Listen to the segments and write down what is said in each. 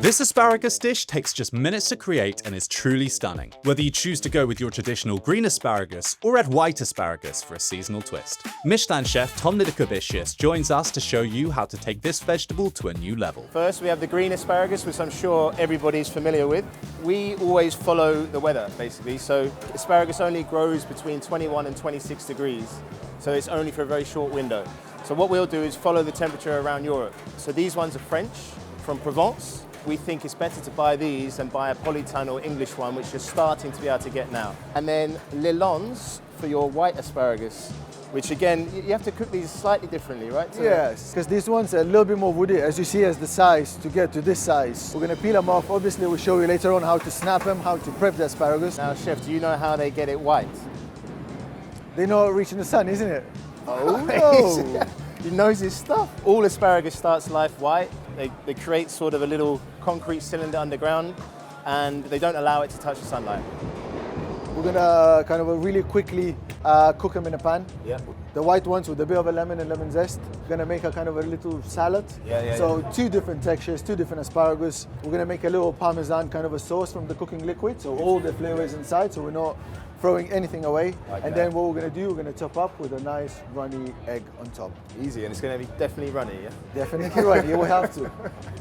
This asparagus dish takes just minutes to create and is truly stunning, whether you choose to go with your traditional green asparagus or add white asparagus for a seasonal twist. Michelin Chef Tom Lidakevicius joins us to show you how to take this vegetable to a new level. First, we have the green asparagus, which I'm sure everybody's familiar with. We always follow the weather, basically. So asparagus only grows between 21 and 26 degrees. So it's only for a very short window. So what we'll do is follow the temperature around Europe. So these ones are French, from Provence. We think it's better to buy these than buy a polyton or English one, which you're starting to be able to get now. And then Lilons for your white asparagus, which again, you have to cook these slightly differently, right? So yes, because these ones are a little bit more woody, as you see as the size, to get to this size. We're going to peel them off. Obviously, we'll show you later on how to snap them, how to prep the asparagus. Now, Chef, do you know how they get it white? They know reaching the sun, isn't it? Oh, no! He knows his stuff. All asparagus starts life white. They create sort of a little concrete cylinder underground, and they don't allow it to touch the sunlight. We're gonna kind of really quickly cook them in a pan. Yeah. The white ones with a bit of a lemon and lemon zest. We're gonna make a kind of a little salad. So two different textures, two different asparagus. We're gonna make a little Parmesan kind of a sauce from the cooking liquid, so all the flavors inside, so we're not throwing anything away. And then what we're gonna do, we're gonna top up with a nice runny egg on top. Easy, and it's gonna be definitely runny, yeah? Definitely runny, you will have to.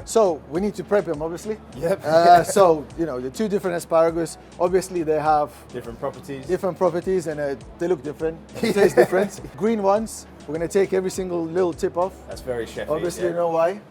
So we need to prep them, obviously. Yep. So, you know, the two different asparagus, obviously they have Different properties. different properties, and they look different, they taste different. Green ones, we're gonna take every single little tip off. That's very chefy. Obviously, you know why?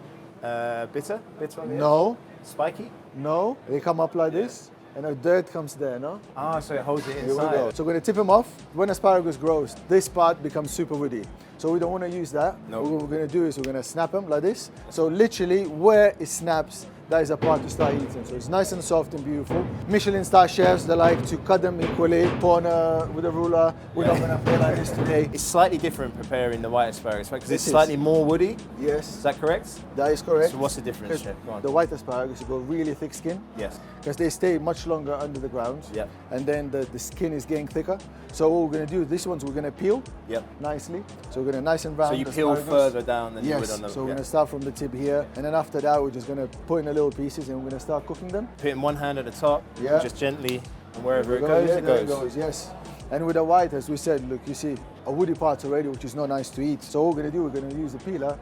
Bitter? Bitter on the No, edge? Spiky? no, they come up like this, and the dirt comes there, no? Ah, so it holds it Here we inside. go. So we're gonna tip them off. When asparagus grows, this part becomes super woody. So we don't wanna use that. No. What we're gonna do is we're gonna snap them like this. So literally where it snaps, that is a part to start eating. So it's nice and soft and beautiful. Michelin star chefs, they like to cut them equally, with a ruler. We're not gonna play like this today. It's slightly different preparing the white asparagus, right? Because it's This is. slightly more woody. Yes, Is that correct? that is correct. So what's the difference, Because Chef? Go on. the white asparagus, you got really thick skin. Yes. Because they stay much longer under the ground. Yep. And then the skin is getting thicker. So what we're gonna do, these ones we're gonna peel Yep. nicely. So we're gonna nice and round So you the peel asparagus. further down than you would Yes, on the... so we're yeah. gonna start from the tip here. And then after that, we're just gonna put in the little pieces and we're gonna start cooking them. Put in one hand at the top, Yeah. just gently, and wherever it There goes, yeah, it there goes. yes. And with the white, as we said, look, you see a woody part already, which is not nice to eat. So what we're gonna do, we're gonna use the peeler.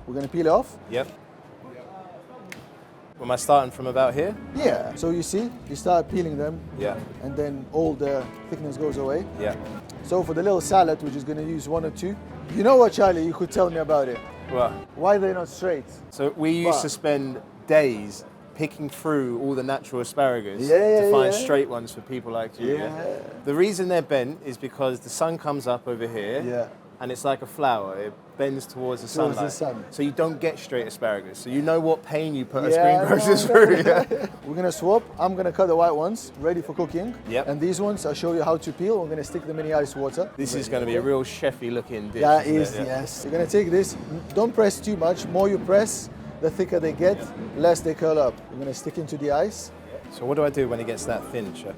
We're gonna peel it off. Yep. Am I starting from about here? Yeah. So you see, you start peeling them. Yeah. And then all the thickness goes away. Yeah. So for the little salad, we're just gonna use one or two. You know what, Charlie? You could tell me about it. Well, Why they're not straight? so we used But- to spend days picking through all the natural asparagus Yeah, to find yeah. straight ones for people like you. Yeah. The reason they're bent is because the sun comes up over here, Yeah. and it's like a flower. It bends towards the Towards sunlight. the sun. So you don't get straight asparagus. So you know what pain you put Yeah, a greengrocer's through. Yeah. We're gonna swap. I'm gonna cut the white ones, ready for cooking. Yep. And these ones, I'll show you how to peel. We're gonna stick them in the ice water. This is going to be a real chefy looking dish. That isn't is, it? Yeah. yes. You're gonna take this. Don't press too much. More you press, the thicker they get, less they curl up. We're gonna stick into the ice. So what do I do when it gets that thin, Chef?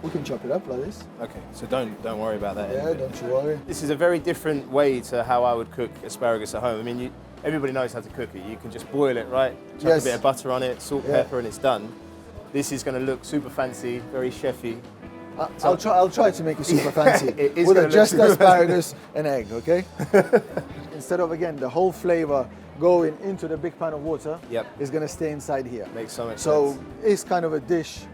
We can chop it up like this. Okay, so don't worry about that. Yeah, don't you worry. This is a very different way to how I would cook asparagus at home. I mean, everybody knows how to cook it. You can just boil it, right? Chuck Yes. a bit of butter on it, salt, Yeah. pepper, and it's done. This is going to look super fancy, very chefy. I'll try to make it super fancy. It is with gonna look just super asparagus and egg, okay? Instead of, again, the whole flavor going into the big pan of water, Yep. it's gonna stay inside here. Makes so much So sense. it's kind of a dish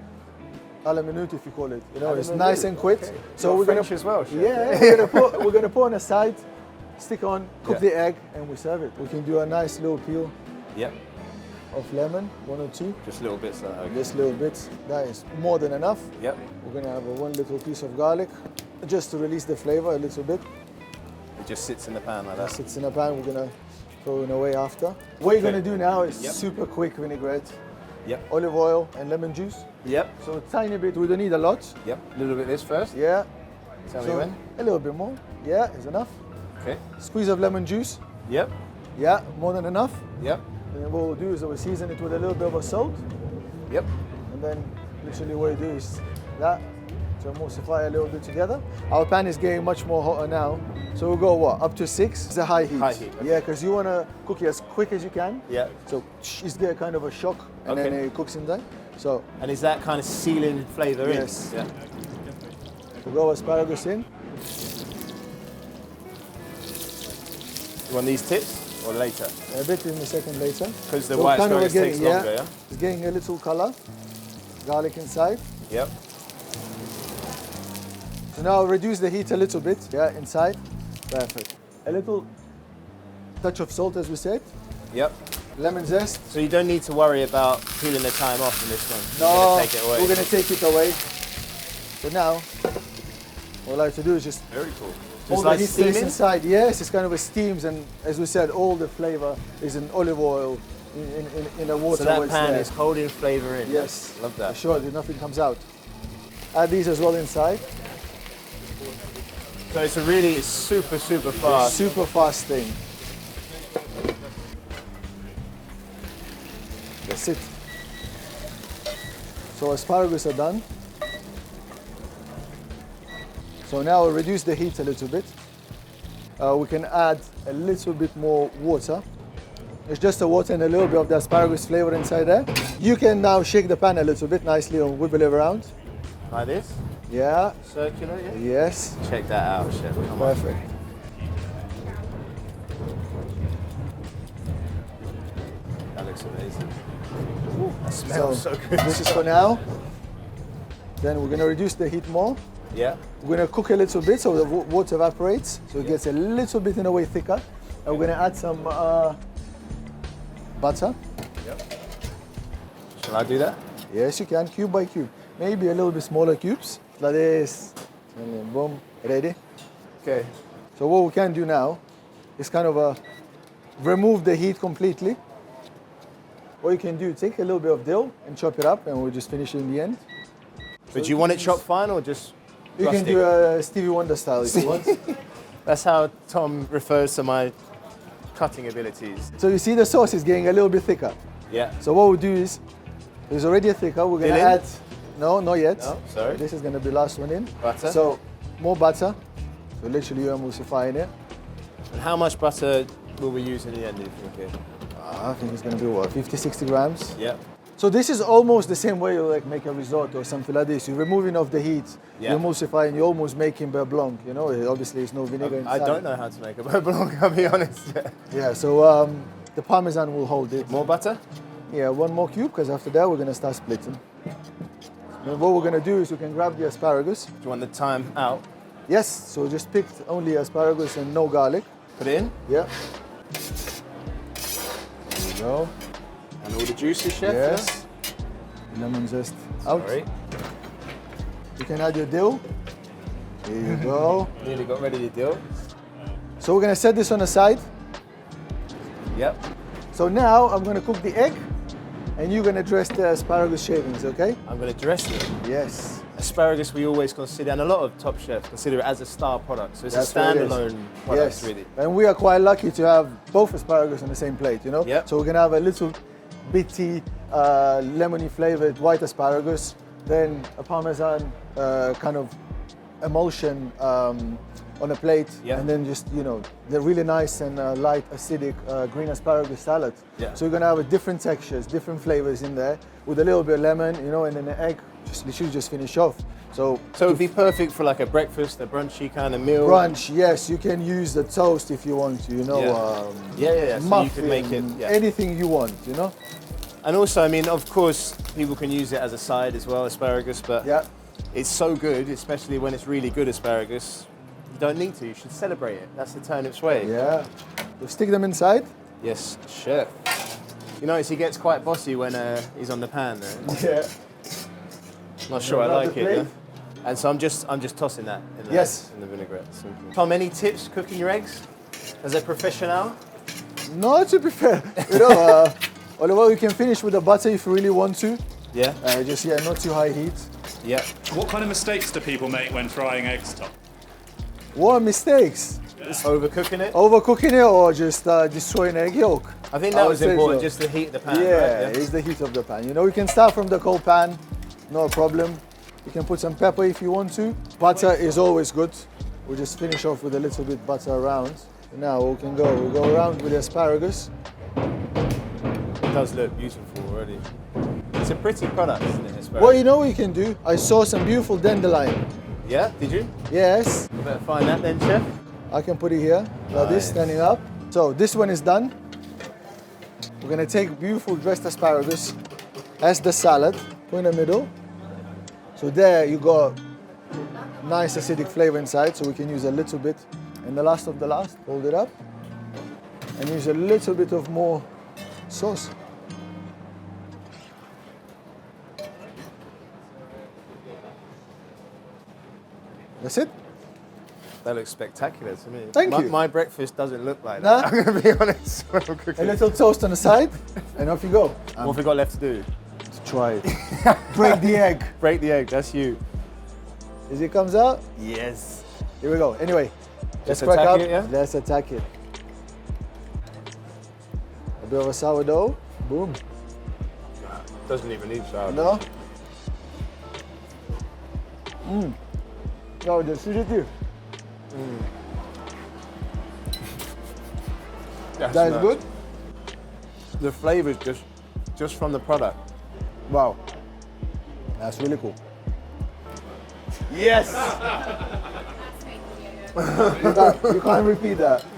a la minute, if you call it. You know, A la it's minute, nice and quick. okay. So You're we're French gonna as well, Chef. Yeah, we're gonna put on a side, stick on, cook Yeah. the egg, and we serve it. We can do a nice little peel Yep, of lemon, one or two, just little bits like that. Okay. just little bits. That is more than enough. Yep, We're gonna have one little piece of garlic, just to release the flavor a little bit. it just sits in the pan like That that. sits in a pan. We're gonna throw it away after. What you're Okay. gonna do now is Yep. super quick vinaigrette, Yep, olive oil, and lemon juice. yep, So a tiny bit. We don't need a lot. yep. A little bit of this first. Yeah. Tell me So when. a little bit more. Yeah, is enough. Okay. Squeeze of lemon juice. Yep, Yeah, more than enough. yep, And then what we'll do is we'll season it with a little bit of a salt. yep. And then literally what you do is that. to emulsify a little bit together. Our pan is getting much more hotter now, so we'll go what, up to 6? It's a high heat. High heat. Okay. Yeah, because you want to cook it as quick as you can. Yeah. So it's get kind of a shock, and then it cooks in there. So. And is that kind of sealing flavour in? Yes. Yeah. We'll go asparagus in. You want these tips or later? A bit in a second later. Because the white asparagus takes longer, yeah? It's getting a little colour. Garlic inside. Yep. So now reduce the heat a little bit. Yeah, inside. Perfect. A little touch of salt, as we said. Yep. Lemon zest. So you don't need to worry about peeling the thyme off in this one. No, take it away. we're going to take it away. So now, all I have to do is just very cool. All the heat stays inside. Yes, it's kind of a steams, and as we said, all the flavour is in olive oil in the water. So that pan is holding flavour in. Yes, love that. For sure, nothing comes out. Add these as well inside. So it's super fast. Super fast thing. That's it. So asparagus are done. So now we'll reduce the heat a little bit. We can add a little bit more water. It's just the water and a little bit of the asparagus flavor inside there. You can now shake the pan a little bit nicely and wibble it around. Like this? Yeah. Circular, yeah? Yes. Check that out, chef. Come Perfect. On. That looks amazing. Ooh, that smells so good. This is for now. Then we're going to reduce the heat more. Yeah. We're going to cook a little bit so the water evaporates, so it gets a little bit in a way thicker. And we're going to add some butter. Yep. Shall I do that? Yes, you can, cube by cube. Maybe a little bit smaller cubes, like this. And then boom, ready? Okay. So what we can do now is kind of remove the heat completely. What you can do, take a little bit of dill and chop it up, and we'll just finish it in the end. But do you want it chopped fine or just You rustic? can do a Stevie Wonder style if you want. That's how Tom refers to my cutting abilities. So you see the sauce is getting a little bit thicker. Yeah. So what we'll do is, it's already thicker, we're going to add, no, not yet. No, sorry. This is going to be last one in. Butter. So more butter. So literally you're emulsifying it. And how much butter will we use in the end, do you think? I think it's going to be what, 50, 60 grams? Yeah. So this is almost the same way you like make a risotto or something like this. You're removing off the heat, you're emulsifying, you're almost making beurre blanc, you know? Obviously there's no vinegar inside. I don't know how to make a beurre blanc, I'll be honest. Yeah, so the Parmesan will hold it. More butter? Yeah, one more cube, because after that we're going to start splitting. And what we're going to do is we can grab the asparagus. Do you want the thyme out? Yes, so just picked only asparagus and no garlic. Put it in? Yeah. There we go. And all the juices, chef? Yes. Lemon zest out. Sorry. You can add your dill. There you go. Nearly got ready to do. So we're going to set this on the side. Yep. So now I'm going to cook the egg, and you're going to dress the asparagus shavings, okay? I'm going to dress it. Yes. Asparagus we always consider, and a lot of top chefs consider it as a star product. So it's That's a standalone product, yes. really. And we are quite lucky to have both asparagus on the same plate, you know? Yep. So we're going to have a little bitty, lemony flavored white asparagus, then a Parmesan kind of emulsion on a plate, and then just, you know, the really nice and light acidic green asparagus salad. Yeah. So you're gonna have different textures, different flavors in there with a little bit of lemon, you know, and then the egg literally just finish off. So it would be perfect for like a breakfast, a brunchy kind of meal. Brunch, yes, you can use the toast if you want to, you know. So muffin, you can make it anything you want, you know. And also, I mean, of course, people can use it as a side as well, asparagus, but it's so good, especially when it's really good asparagus. You don't need to, you should celebrate it. That's the Turnips way. Yeah. So stick them inside. Yes, chef. You notice he gets quite bossy when he's on the pan there. Yeah. Not sure I like it, yeah? And so I'm just tossing that in the vinaigrette. Simply. Tom, any tips cooking your eggs as a professional? No, to be fair, you know, although you can finish with the butter if you really want to. Yeah. Just not too high heat. Yeah. What kind of mistakes do people make when frying eggs, Tom? What mistakes? Overcooking it? Overcooking it or just destroying egg yolk? I think that was important, just the heat of the pan. Yeah, right? it's the heat of the pan. You know, you can start from the cold pan, no problem. You can put some pepper if you want to. Butter is always good. We'll just finish off with a little bit butter around. Now we'll go around with the asparagus. It does look beautiful already. It's a pretty product, isn't it, asparagus? Well, you know what you can do? I saw some beautiful dandelion. Yeah, did you? Yes. You better find that then, chef. I can put it here, like this, standing up. So this one is done. We're gonna take beautiful dressed asparagus as the salad, put in the middle. So there you got nice acidic flavor inside, so we can use a little bit. And the last of the last, hold it up. And use a little bit of more sauce. That's it. That looks spectacular to me. Thank you. My breakfast doesn't look like Nah. that. I'm going to be honest. when I'm cooking. A little toast on the side, and off you go. What have we got left to do? To try it. Break the egg. Break the egg, that's you. As it comes out, Yes. here we go. Anyway, let's Just crack attack up. it, yeah? Let's attack it. A bit of a sourdough. Boom. Doesn't even need sourdough. No? No, just shoot it you. That's That is nice. good? The flavours just from the product. Wow. That's really cool. Yes! You can't repeat that.